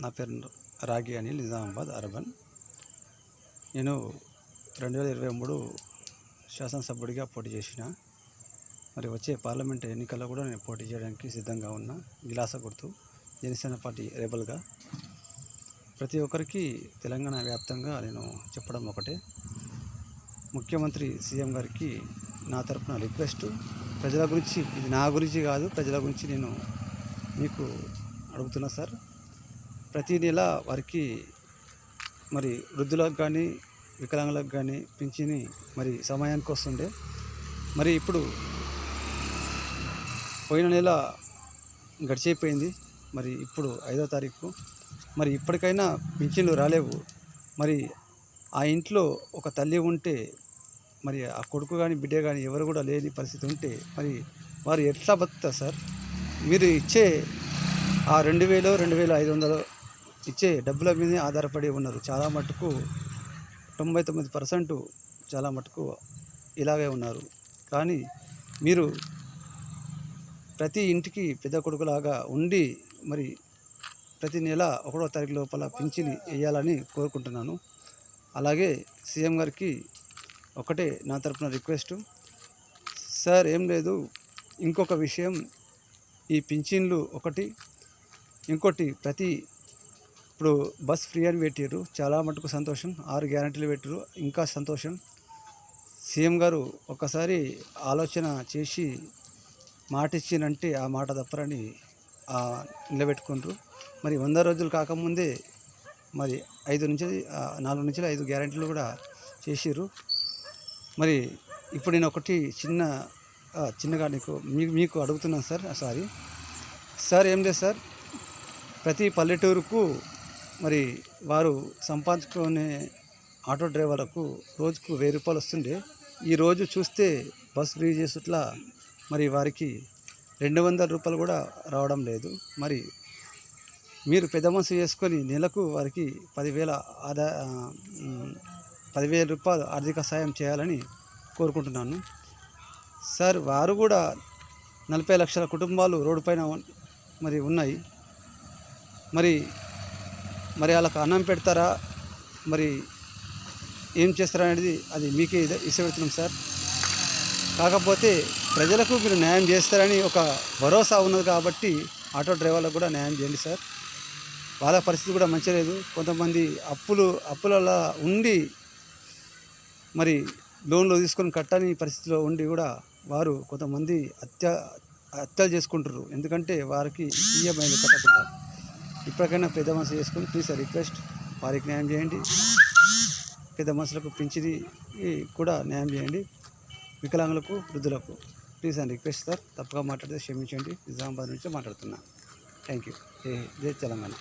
నా పేరు రాగి అనిల్, నిజామాబాద్ అర్బన్. నేను 2023 శాసనసభ్యుడిగా పోటీ చేసిన. మరి వచ్చే పార్లమెంట్ ఎన్నికల్లో కూడా నేను పోటీ చేయడానికి సిద్ధంగా ఉన్నా. గిలాస గుర్తు, జనసేన పార్టీ రెబల్గా. ప్రతి ఒక్కరికి తెలంగాణ వ్యాప్తంగా నేను చెప్పడం ఒకటే, ముఖ్యమంత్రి సీఎం గారికి నా తరపున రిక్వెస్ట్, ప్రజల గురించి, ఇది నా గురించి కాదు, ప్రజల గురించి నేను మీకు అడుగుతున్నా సార్. ప్రతి నెల వారికి మరి వృద్ధులకు కానీ వికలాంగులకు కానీ పింఛని మరి సమయానికి వస్తుండే. మరి ఇప్పుడు పోయిన నెల గడిచిపోయింది, మరి ఇప్పుడు 5వ తారీఖు. మరి ఇప్పటికైనా పింఛన్లు రాలేవు. మరి ఆ ఇంట్లో ఒక తల్లి ఉంటే, మరి ఆ కొడుకు కానీ బిడ్డ కానీ ఎవరు కూడా లేని పరిస్థితి ఉంటే మరి వారు ఎట్లా బతుకుతారు సార్? మీరు ఇచ్చే ఆ 2000, 2500 ఇచ్చే డబ్బుల మీదే ఆధారపడి ఉన్నారు. చాలా మటుకు 99% చాలా మటుకు ఇలాగే ఉన్నారు. కానీ మీరు ప్రతి ఇంటికి పెద్ద కొడుకులాగా ఉండి మరి ప్రతి నెల 1వ తారీఖు లోపల పింఛని వేయాలని కోరుకుంటున్నాను. అలాగే సీఎం గారికి ఒకటే నా తరపున రిక్వెస్ట్ సార్. ఏం లేదు, ఇంకొక విషయం, ఈ పింఛన్లు ఒకటి, ఇంకోటి ఇప్పుడు బస్ ఫ్రీ అని పెట్టారు, చాలా మటుకు సంతోషం. 6 గ్యారెంటీలు పెట్టారు, ఇంకా సంతోషం. సీఎం గారు ఒకసారి ఆలోచన చేసి మాట ఇచ్చినంటే ఆ మాట తప్పరని నిలబెట్టుకుంటారు. మరి 100 రోజులు కాకముందే మరి 4 నుంచి 5 గ్యారెంటీలు కూడా చేసిర్రు. మరి ఇప్పుడు నేను ఒకటి చిన్నగా మీకు అడుగుతున్నాను సార్. సార్ ఏం లేదు సార్, ప్రతి పల్లెటూరుకు మరి వారు సంపాదించుకునే ఆటో డ్రైవర్లకు రోజుకు 1000 రూపాయలు వస్తుండే. ఈరోజు చూస్తే బస్ ఫ్రీ చేసుట్లా మరి వారికి 200 రూపాయలు కూడా రావడం లేదు. మరి మీరు పెద్ద మనసు చేసుకొని నెలకు వారికి 10,000 రూపాయలు ఆర్థిక సాయం చేయాలని కోరుకుంటున్నాను సార్. వారు కూడా 40 లక్షల కుటుంబాలు రోడ్డు పైన మరి ఉన్నాయి. మరి వాళ్ళకు అన్నం పెడతారా, మరి ఏం చేస్తారా అనేది అది మీకే ఇష్టపెడుతున్నాం సార్. కాకపోతే ప్రజలకు మీరు న్యాయం చేస్తారని ఒక భరోసా ఉన్నది కాబట్టి ఆటో డ్రైవర్లకు కూడా న్యాయం చేయండి సార్. వాళ్ళ పరిస్థితి కూడా మంచి లేదు. కొంతమంది అప్పులలో ఉండి మరి లోన్లు తీసుకొని కట్టని పరిస్థితిలో ఉండి కూడా వారు కొంతమంది హత్యలు చేసుకుంటారు. ఎందుకంటే వారికి ఈఎంఐలు కట్టకుండా. ఇప్పటికైనా పెద్ద మనసు చేసుకొని ప్లీజ్ సార్ రిక్వెస్ట్, వారికి న్యాయం చేయండి. పెద్ద మనసులకు పింఛని కూడా న్యాయం చేయండి. వికలాంగులకు, వృద్ధులకు ప్లీజ్ అండ్ రిక్వెస్ట్ సార్. తప్పుగా మాట్లాడితే క్షమించండి. నిజామాబాద్ నుంచి మాట్లాడుతున్నా. Thank you. జై తెలంగాణ.